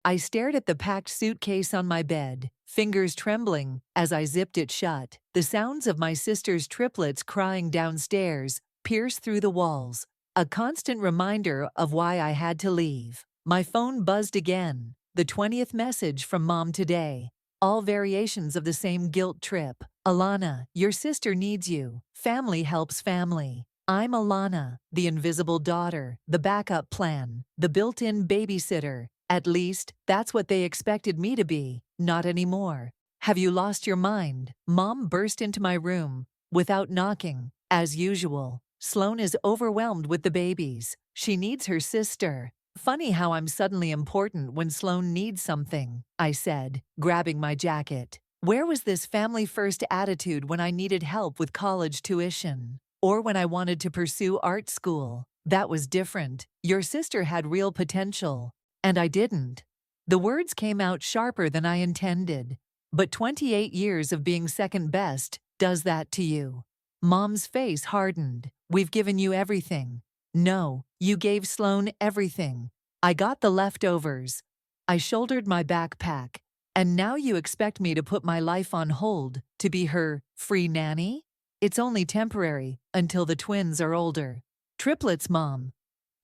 I stared at the packed suitcase on my bed, fingers trembling as I zipped it shut. The sounds of my sister's triplets crying downstairs pierced through the walls, a constant reminder of why I had to leave. My phone buzzed again, the 20th message from Mom today. All variations of the same guilt trip. Alana, your sister needs you. Family helps family. I'm Alana, the invisible daughter, the backup plan, the built-in babysitter. At least, that's what they expected me to be. Not anymore. Have you lost your mind? Mom burst into my room, without knocking. As usual, Sloane is overwhelmed with the babies. She needs her sister. Funny how I'm suddenly important when Sloane needs something, I said, grabbing my jacket. Where was this family-first attitude when I needed help with college tuition? Or when I wanted to pursue art school? That was different. Your sister had real potential. And I didn't. The words came out sharper than I intended. But 28 years of being second best does that to you. Mom's face hardened. We've given you everything. No, you gave Sloane everything. I got the leftovers. I shouldered my backpack. And now you expect me to put my life on hold to be her free nanny? It's only temporary, until the twins are older. Triplets, Mom.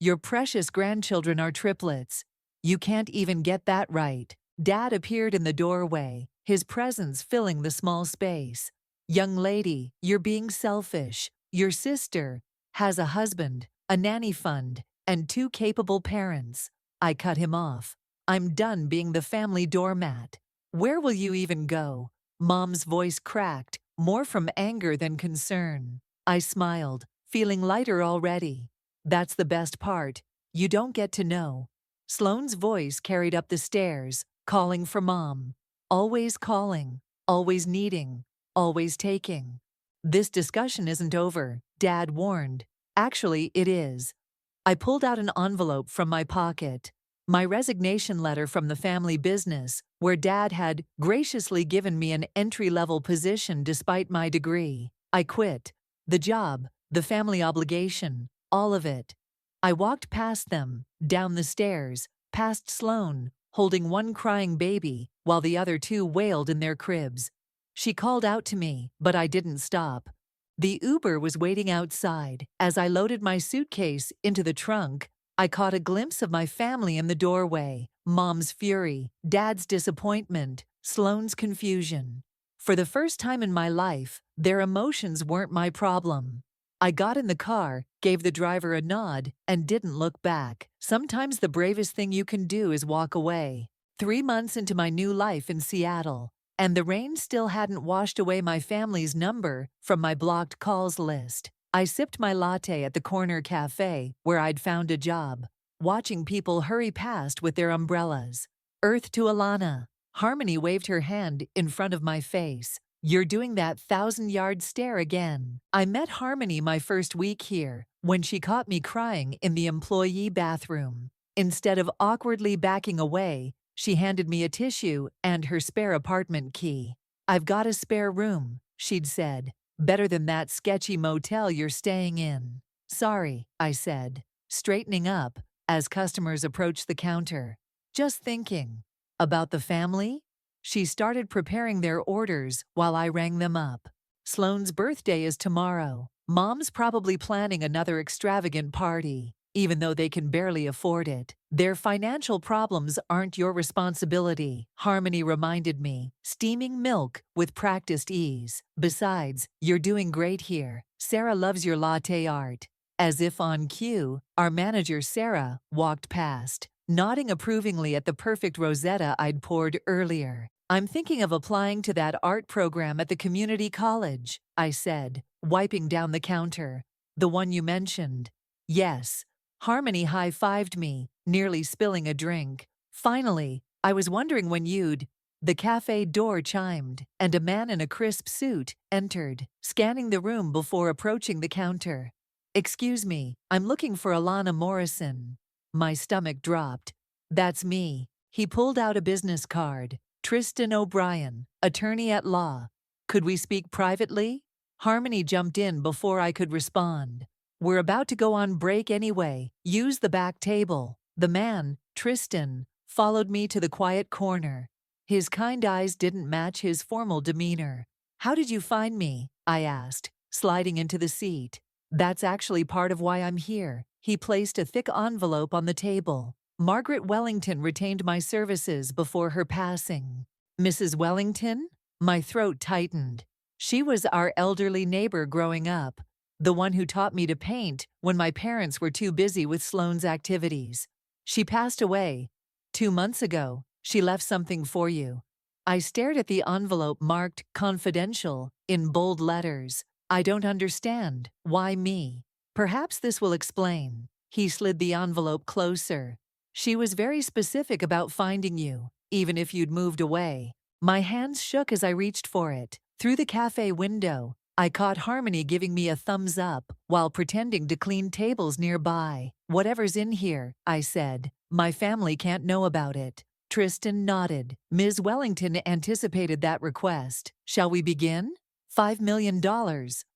Your precious grandchildren are triplets. You can't even get that right. Dad appeared in the doorway, his presence filling the small space. Young lady, you're being selfish. Your sister has a husband, a nanny fund, and 2 capable parents. I cut him off. I'm done being the family doormat. Where will you even go? Mom's voice cracked, more from anger than concern. I smiled, feeling lighter already. That's the best part. You don't get to know. Sloane's voice carried up the stairs, calling for Mom. Always calling, always needing, always taking. This discussion isn't over, Dad warned. Actually, it is. I pulled out an envelope from my pocket. My resignation letter from the family business, where Dad had graciously given me an entry-level position despite my degree. I quit. The job, the family obligation, all of it. I walked past them, down the stairs, past Sloane, holding one crying baby, while the other 2 wailed in their cribs. She called out to me, but I didn't stop. The Uber was waiting outside. As I loaded my suitcase into the trunk, I caught a glimpse of my family in the doorway. Mom's fury, Dad's disappointment, Sloane's confusion. For the first time in my life, their emotions weren't my problem. I got in the car, gave the driver a nod, and didn't look back. Sometimes the bravest thing you can do is walk away. 3 months into my new life in Seattle, and the rain still hadn't washed away my family's number from my blocked calls list. I sipped my latte at the corner cafe where I'd found a job, watching people hurry past with their umbrellas. Earth to Alana. Harmony waved her hand in front of my face. You're doing that 1,000-yard stare again. I met Harmony my first week here, when she caught me crying in the employee bathroom. Instead of awkwardly backing away, she handed me a tissue and her spare apartment key. I've got a spare room, she'd said. Better than that sketchy motel you're staying in. Sorry, I said, straightening up as customers approached the counter. Just thinking. About the family? She started preparing their orders while I rang them up. Sloane's birthday is tomorrow. Mom's probably planning another extravagant party, even though they can barely afford it. Their financial problems aren't your responsibility, Harmony reminded me, steaming milk with practiced ease. Besides, you're doing great here. Sarah loves your latte art. As if on cue, our manager Sarah walked past, nodding approvingly at the perfect rosetta I'd poured earlier. I'm thinking of applying to that art program at the community college, I said, wiping down the counter. The one you mentioned. Yes. Harmony high-fived me, nearly spilling a drink. Finally, I was wondering when you'd... The cafe door chimed, and a man in a crisp suit entered, scanning the room before approaching the counter. Excuse me, I'm looking for Alana Morrison. My stomach dropped. That's me. He pulled out a business card. Tristan O'Brien, attorney at law. Could we speak privately? Harmony jumped in before I could respond. We're about to go on break anyway. Use the back table. The man, Tristan, followed me to the quiet corner. His kind eyes didn't match his formal demeanor. "How did you find me?" I asked, sliding into the seat. "That's actually part of why I'm here." He placed a thick envelope on the table. "Margaret Wellington retained my services before her passing." "Mrs. Wellington?" My throat tightened. She was our elderly neighbor growing up, the one who taught me to paint when my parents were too busy with Sloane's activities. "She passed away 2 months ago. She left something for you." I stared at the envelope marked "Confidential" in bold letters. "I don't understand. Why me?" "Perhaps this will explain." He slid the envelope closer. "She was very specific about finding you, even if you'd moved away." My hands shook as I reached for it. Through the cafe window, I caught Harmony giving me a thumbs up while pretending to clean tables nearby. "Whatever's in here," I said, "my family can't know about it." Tristan nodded. Ms. Wellington anticipated that request. "Shall we begin?" $5 million.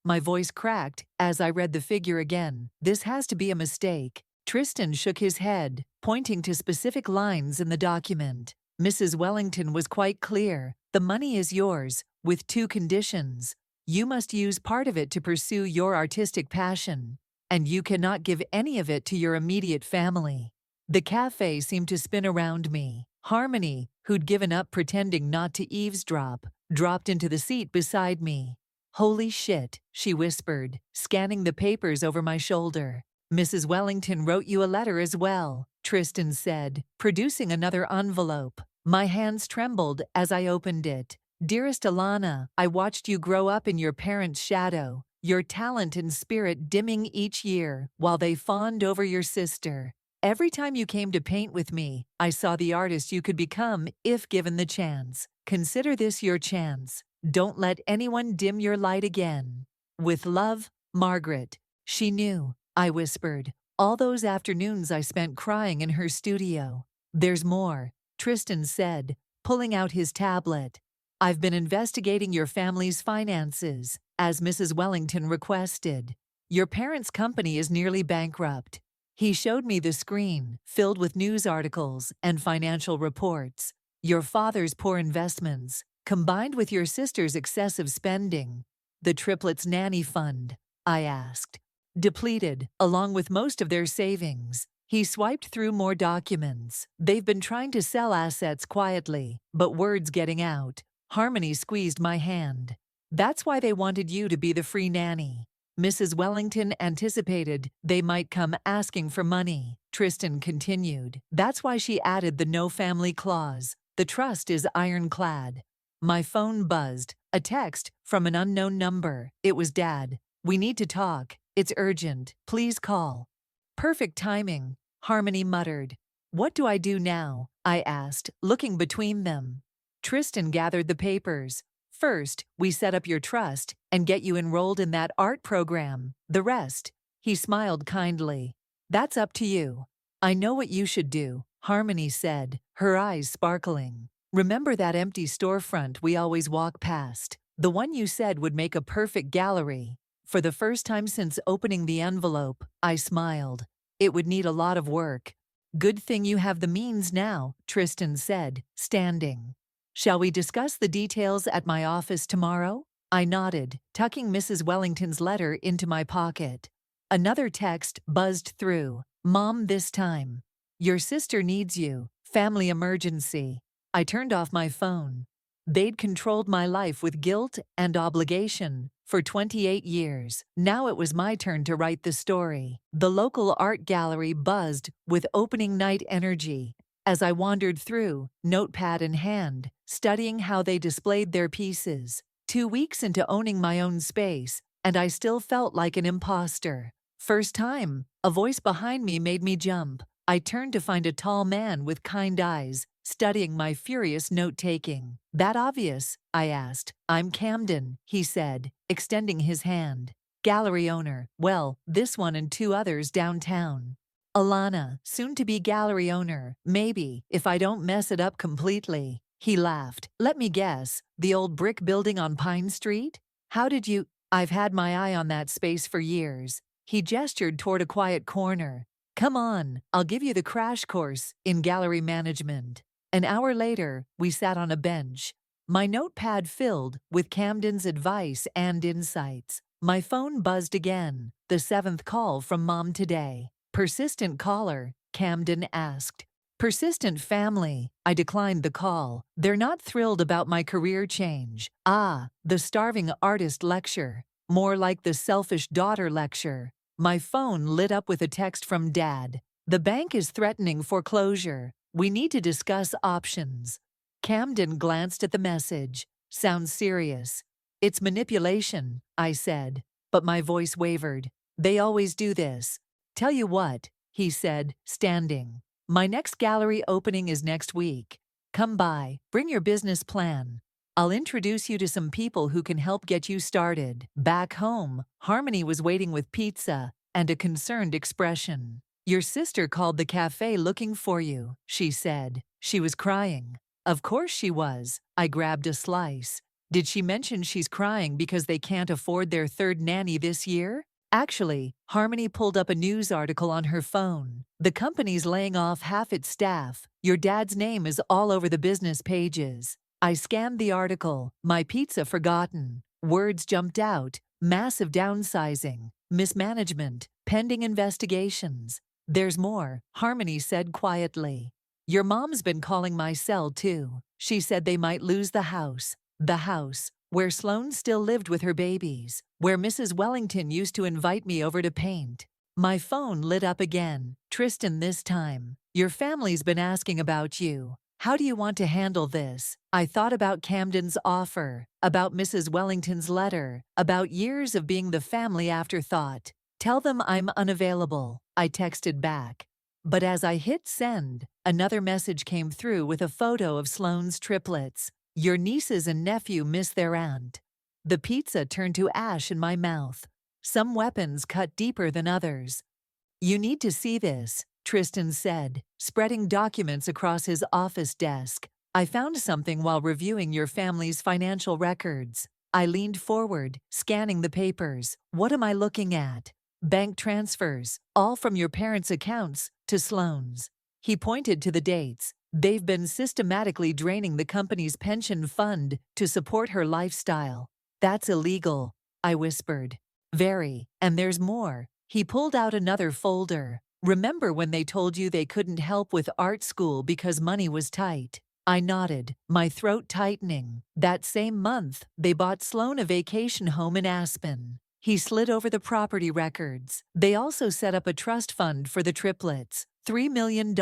My voice cracked as I read the figure again. "This has to be a mistake." Tristan shook his head, pointing to specific lines in the document. Mrs. Wellington was quite clear. "The money is yours, with 2 conditions. You must use part of it to pursue your artistic passion, and you cannot give any of it to your immediate family." The cafe seemed to spin around me. Harmony, who'd given up pretending not to eavesdrop, dropped into the seat beside me. "Holy shit," she whispered, scanning the papers over my shoulder. "Mrs. Wellington wrote you a letter as well," Tristan said, producing another envelope. My hands trembled as I opened it. "Dearest Alana, I watched you grow up in your parents' shadow, your talent and spirit dimming each year while they fawned over your sister. Every time you came to paint with me, I saw the artist you could become if given the chance. Consider this your chance. Don't let anyone dim your light again. With love, Margaret." She knew, I whispered. All those afternoons I spent crying in her studio. "There's more," Tristan said, pulling out his tablet. "I've been investigating your family's finances, as Mrs. Wellington requested. Your parents' company is nearly bankrupt." He showed me the screen, filled with news articles and financial reports. "Your father's poor investments, combined with your sister's excessive spending." "The Triplets' nanny fund?" I asked. "Depleted, along with most of their savings." He swiped through more documents. "They've been trying to sell assets quietly, but word's getting out." Harmony squeezed my hand. "That's why they wanted you to be the free nanny." Mrs. Wellington anticipated they might come asking for money, Tristan continued. "That's why she added the no family clause. The trust is ironclad." My phone buzzed. A text from an unknown number. It was Dad. "We need to talk. It's urgent. Please call." "Perfect timing," Harmony muttered. "What do I do now?" I asked, looking between them. Tristan gathered the papers. "First, we set up your trust and get you enrolled in that art program. The rest," he smiled kindly, "that's up to you." "I know what you should do," Harmony said, her eyes sparkling. "Remember that empty storefront we always walk past? The one you said would make a perfect gallery." For the first time since opening the envelope, I smiled. "It would need a lot of work." "Good thing you have the means now," Tristan said, standing. "Shall we discuss the details at my office tomorrow?" I nodded, tucking Mrs. Wellington's letter into my pocket. Another text buzzed through. "Mom, this time. Your sister needs you. Family emergency." I turned off my phone. They'd controlled my life with guilt and obligation for 28 years. Now it was my turn to write the story. The local art gallery buzzed with opening night energy. As I wandered through, notepad in hand, studying how they displayed their pieces. 2 weeks into owning my own space, and I still felt like an imposter. "First time," a voice behind me made me jump. I turned to find a tall man with kind eyes, studying my furious note-taking. "That obvious?" I asked. "I'm Camden," he said, extending his hand. "Gallery owner. Well, this one and 2 others downtown." "Alana, soon-to-be gallery owner, maybe, if I don't mess it up completely." He laughed. "Let me guess, the old brick building on Pine Street? How did you—" "I've had my eye on that space for years." He gestured toward a quiet corner. Come on, I'll give you the crash course in gallery management. An hour later, we sat on a bench, my notepad filled with Camden's advice and insights. My phone buzzed again, the seventh call from Mom today. Persistent caller, Camden asked. Persistent family, I declined the call. They're not thrilled about my career change. The starving artist lecture. More like the selfish daughter lecture. My phone lit up with a text from Dad. The bank is threatening foreclosure. We need to discuss options. Camden glanced at the message. Sounds serious. It's manipulation, I said, but my voice wavered. They always do this. Tell you what, he said, standing. My next gallery opening is next week. Come by, bring your business plan. I'll introduce you to some people who can help get you started. Back home, Harmony was waiting with pizza and a concerned expression. Your sister called the cafe looking for you, she said. She was crying. Of course she was. I grabbed a slice. Did she mention she's crying because they can't afford their third nanny this year? Actually, Harmony pulled up a news article on her phone. The company's laying off half its staff. Your dad's name is all over the business pages. I scanned the article. My pizza forgotten. Words jumped out. Massive downsizing. Mismanagement. Pending investigations. There's more, Harmony said quietly. Your mom's been calling my cell too. She said they might lose the house. The house, where Sloane still lived with her babies, where Mrs. Wellington used to invite me over to paint. My phone lit up again. Tristan this time. Your family's been asking about you. How do you want to handle this? I thought about Camden's offer, about Mrs. Wellington's letter, about years of being the family afterthought. Tell them I'm unavailable, I texted back. But as I hit send, another message came through with a photo of Sloane's triplets. Your nieces and nephew miss their aunt. The pizza turned to ash in my mouth. Some weapons cut deeper than others. You need to see this, Tristan said, spreading documents across his office desk. I found something while reviewing your family's financial records. I leaned forward, scanning the papers. What am I looking at? Bank transfers, all from your parents' accounts to Sloane's. He pointed to the dates. They've been systematically draining the company's pension fund to support her lifestyle. That's illegal, I whispered. Very, and there's more. He pulled out another folder. Remember when they told you they couldn't help with art school because money was tight? I nodded, my throat tightening. That same month, they bought Sloane a vacation home in Aspen. He slid over the property records. They also set up a trust fund for the triplets. $3 million.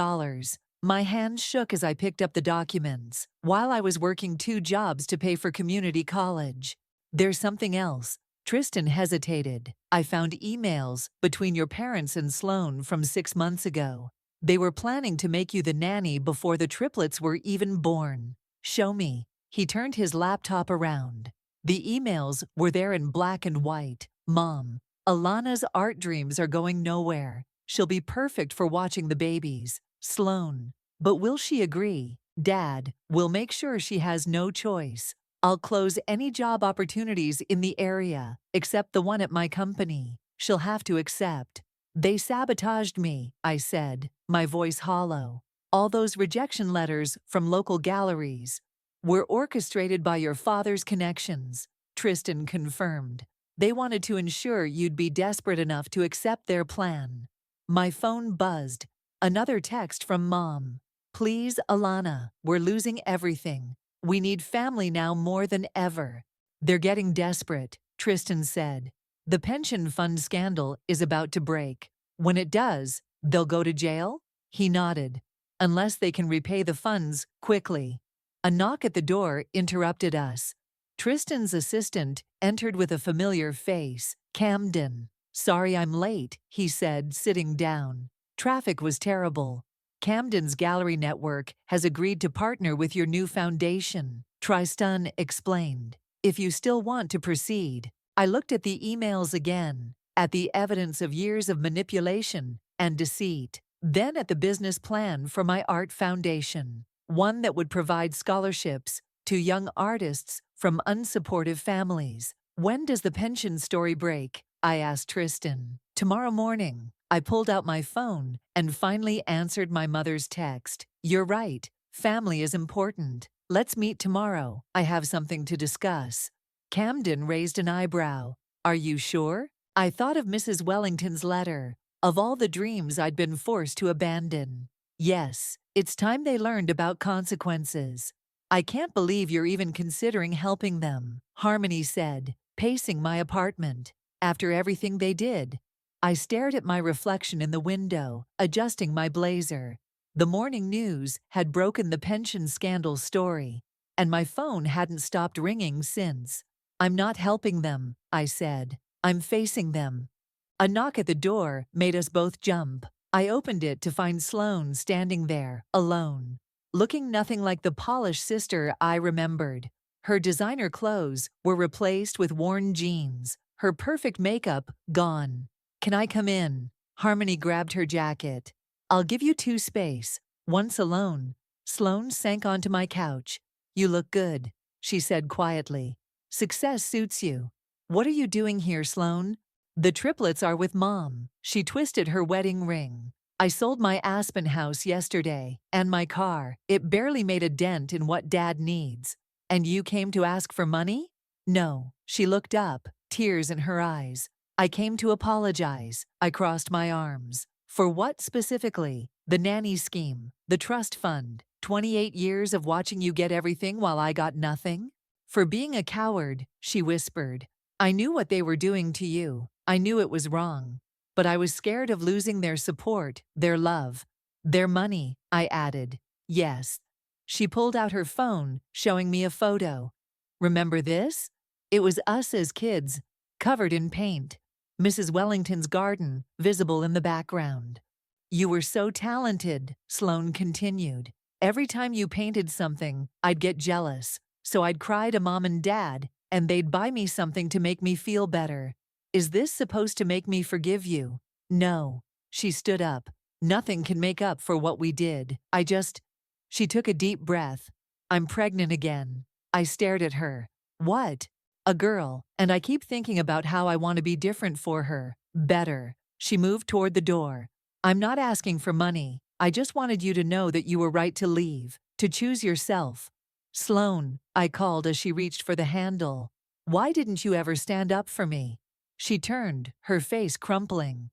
My hands shook as I picked up the documents, while I was working 2 jobs to pay for community college. There's something else. Tristan hesitated. I found emails between your parents and Sloane from 6 months ago. They were planning to make you the nanny before the triplets were even born. Show me. He turned his laptop around. The emails were there in black and white. Mom, Alana's art dreams are going nowhere. She'll be perfect for watching the babies. Sloane. But will she agree? Dad, we'll make sure she has no choice. I'll close any job opportunities in the area, except the one at my company. She'll have to accept. They sabotaged me, I said, my voice hollow. All those rejection letters from local galleries were orchestrated by your father's connections, Tristan confirmed. They wanted to ensure you'd be desperate enough to accept their plan. My phone buzzed. Another text from Mom. Please, Alana, we're losing everything. We need family now more than ever. They're getting desperate, Tristan said. The pension fund scandal is about to break. When it does, they'll go to jail? He nodded. Unless they can repay the funds quickly. A knock at the door interrupted us. Tristan's assistant entered with a familiar face. Camden. Sorry I'm late, he said, sitting down. Traffic was terrible. Camden's gallery network has agreed to partner with your new foundation, Tristan explained. If you still want to proceed. I looked at the emails again, at the evidence of years of manipulation and deceit, then at the business plan for my art foundation, one that would provide scholarships to young artists from unsupportive families. When does the pension story break? I asked Tristan. Tomorrow morning. I pulled out my phone and finally answered my mother's text. You're right. Family is important. Let's meet tomorrow. I have something to discuss. Camden raised an eyebrow. Are you sure? I thought of Mrs. Wellington's letter, of all the dreams I'd been forced to abandon. Yes, it's time they learned about consequences. I can't believe you're even considering helping them, Harmony said, pacing my apartment. After everything they did. I stared at my reflection in the window, adjusting my blazer. The morning news had broken the pension scandal story, and my phone hadn't stopped ringing since. I'm not helping them, I said. I'm facing them. A knock at the door made us both jump. I opened it to find Sloane standing there, alone, looking nothing like the polished sister I remembered. Her designer clothes were replaced with worn jeans, her perfect makeup gone. Can I come in? Harmony grabbed her jacket. I'll give you 2 space. Once alone. Sloane sank onto my couch. You look good, she said quietly. Success suits you. What are you doing here, Sloane? The triplets are with Mom. She twisted her wedding ring. I sold my Aspen house yesterday, and my car. It barely made a dent in what Dad needs. And you came to ask for money? No. She looked up, tears in her eyes. I came to apologize. I crossed my arms. For what specifically? The nanny scheme, the trust fund, 28 years of watching you get everything while I got nothing? For being a coward, she whispered. I knew what they were doing to you. I knew it was wrong. But I was scared of losing their support, their love. Their money, I added. Yes. She pulled out her phone, showing me a photo. Remember this? It was us as kids, covered in paint. Mrs. Wellington's garden, visible in the background. You were so talented, Sloane continued. Every time you painted something, I'd get jealous. So I'd cry to Mom and Dad, and they'd buy me something to make me feel better. Is this supposed to make me forgive you? No. She stood up. Nothing can make up for what we did. She took a deep breath. I'm pregnant again. I stared at her. What? A girl, and I keep thinking about how I want to be different for her. Better. She moved toward the door. I'm not asking for money. I just wanted you to know that you were right to leave, to choose yourself. Sloane, I called as she reached for the handle. Why didn't you ever stand up for me? She turned, her face crumpling.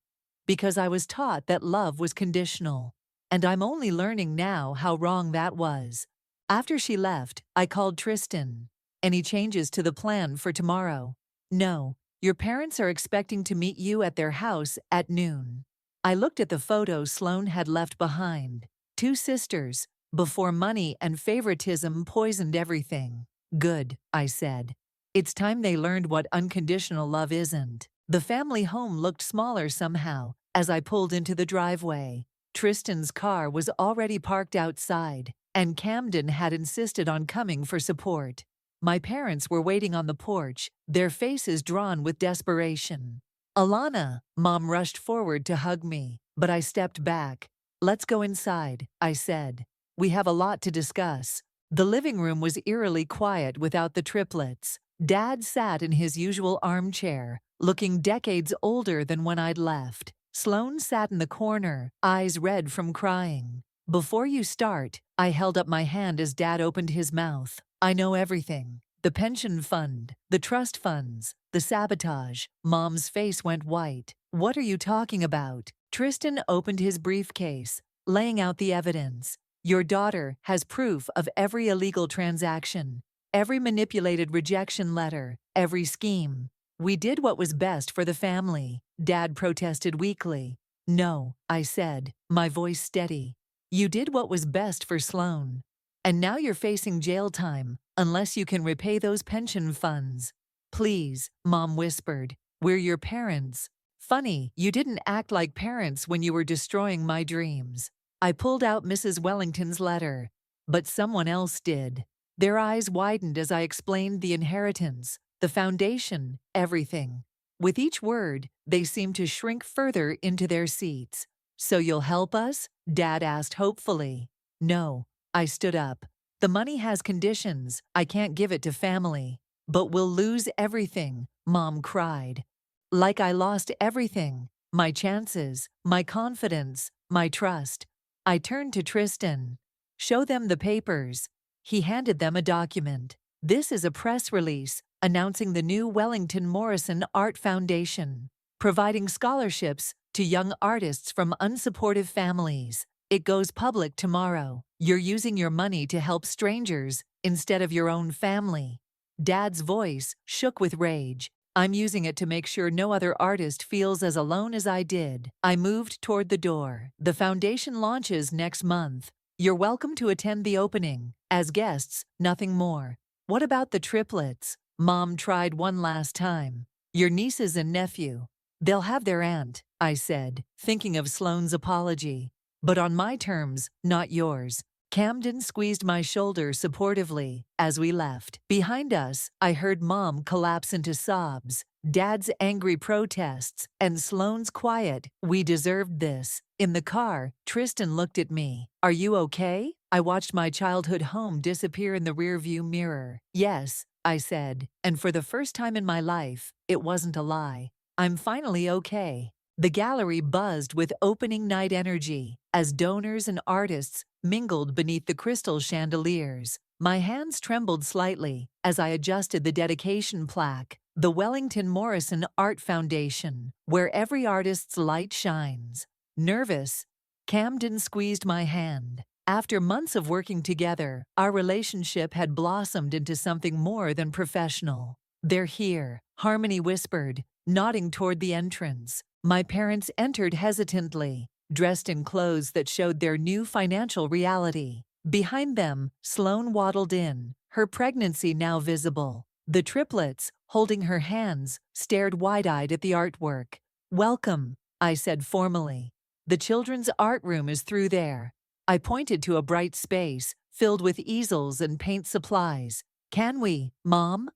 Because I was taught that love was conditional. And I'm only learning now how wrong that was. After she left, I called Tristan. Any changes to the plan for tomorrow? No. Your parents are expecting to meet you at their house at noon. I looked at the photos Sloane had left behind. 2 sisters, before money and favoritism poisoned everything. Good, I said. It's time they learned what unconditional love isn't. The family home looked smaller somehow as I pulled into the driveway. Tristan's car was already parked outside, and Camden had insisted on coming for support. My parents were waiting on the porch, their faces drawn with desperation. Alana, Mom rushed forward to hug me, but I stepped back. Let's go inside, I said. We have a lot to discuss. The living room was eerily quiet without the triplets. Dad sat in his usual armchair, looking decades older than when I'd left. Sloane sat in the corner, eyes red from crying. Before you start, I held up my hand as Dad opened his mouth. I know everything. The pension fund, the trust funds, the sabotage. Mom's face went white. What are you talking about? Tristan opened his briefcase, laying out the evidence. Your daughter has proof of every illegal transaction, every manipulated rejection letter, every scheme. We did what was best for the family, Dad protested weakly. No, I said, my voice steady. You did what was best for Sloane. And now you're facing jail time, unless you can repay those pension funds. Please, Mom whispered. We're your parents. Funny, you didn't act like parents when you were destroying my dreams. I pulled out Mrs. Wellington's letter. But someone else did. Their eyes widened as I explained the inheritance, the foundation, everything. With each word, they seemed to shrink further into their seats. So you'll help us? Dad asked hopefully. No. I stood up. The money has conditions. I can't give it to family. But we'll lose everything, Mom cried. Like I lost everything. my chances, my confidence, my trust. I turned to Tristan. Show them the papers. He handed them a document. This is a press release announcing the new Wellington Morrison Art Foundation, providing scholarships to young artists from unsupportive families. It goes public tomorrow. You're using your money to help strangers instead of your own family. Dad's voice shook with rage. I'm using it to make sure no other artist feels as alone as I did. I moved toward the door. The foundation launches next month. You're welcome to attend the opening. As guests, nothing more. What about the triplets? Mom tried one last time. Your nieces and nephew. They'll have their aunt, I said, thinking of Sloane's apology. But on my terms, not yours. Camden squeezed my shoulder supportively as we left. Behind us, I heard Mom collapse into sobs, Dad's angry protests, and Sloane's quiet, "We deserved this." In the car, Tristan looked at me. Are you okay? I watched my childhood home disappear in the rearview mirror. Yes, I said, and for the first time in my life, it wasn't a lie. I'm finally okay. The gallery buzzed with opening night energy as donors and artists mingled beneath the crystal chandeliers. My hands trembled slightly as I adjusted the dedication plaque, the Wellington Morrison Art Foundation, where every artist's light shines. Nervous, Camden squeezed my hand. After months of working together, our relationship had blossomed into something more than professional. They're here, Harmony whispered, nodding toward the entrance. My parents entered hesitantly, dressed in clothes that showed their new financial reality. Behind them, Sloane waddled in, her pregnancy now visible. The triplets, holding her hands, stared wide-eyed at the artwork. Welcome, I said formally. The children's art room is through there. I pointed to a bright space, filled with easels and paint supplies. Can we, Mom?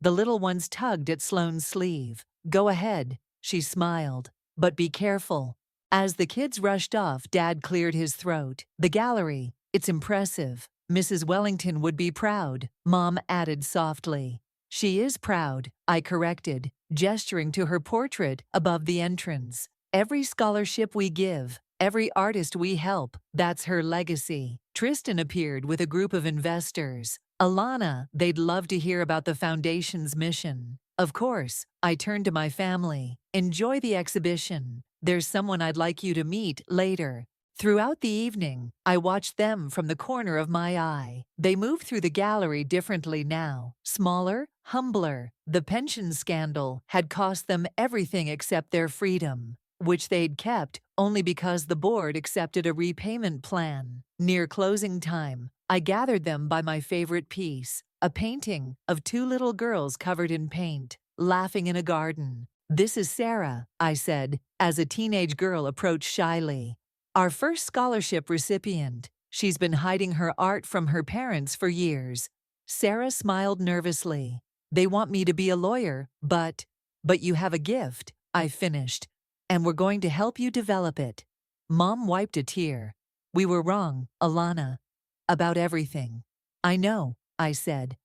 The little ones tugged at Sloane's sleeve. Go ahead, she smiled. But be careful. As the kids rushed off, Dad cleared his throat. The gallery, it's impressive. Mrs. Wellington would be proud, Mom added softly. She is proud, I corrected, gesturing to her portrait above the entrance. Every scholarship we give, every artist we help, that's her legacy. Tristan appeared with a group of investors. Alana, they'd love to hear about the foundation's mission. Of course, I turned to my family. Enjoy the exhibition. There's someone I'd like you to meet later. Throughout the evening, I watched them from the corner of my eye. They moved through the gallery differently now, smaller, humbler. The pension scandal had cost them everything except their freedom, which they'd kept only because the board accepted a repayment plan. Near closing time, I gathered them by my favorite piece, a painting of two little girls covered in paint, laughing in a garden. This is Sarah, I said, as a teenage girl approached shyly. Our first scholarship recipient. She's been hiding her art from her parents for years. Sarah smiled nervously. They want me to be a lawyer, but you have a gift, I finished, and we're going to help you develop it. Mom wiped a tear. We were wrong, Alana. About everything. I know, I said.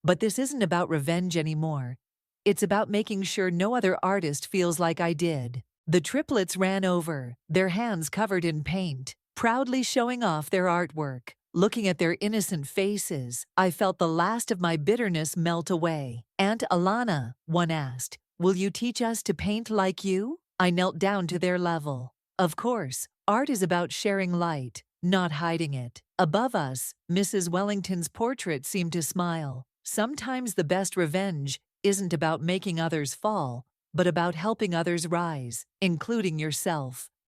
But this isn't about revenge anymore. It's about making sure no other artist feels like I did. The triplets ran over, their hands covered in paint, proudly showing off their artwork. Looking at their innocent faces, I felt the last of my bitterness melt away. Aunt Alana, one asked, will you teach us to paint like you? I knelt down to their level. Of course, art is about sharing light, not hiding it. Above us, Mrs. Wellington's portrait seemed to smile. Sometimes the best revenge isn't about making others fall, but about helping others rise, including yourself.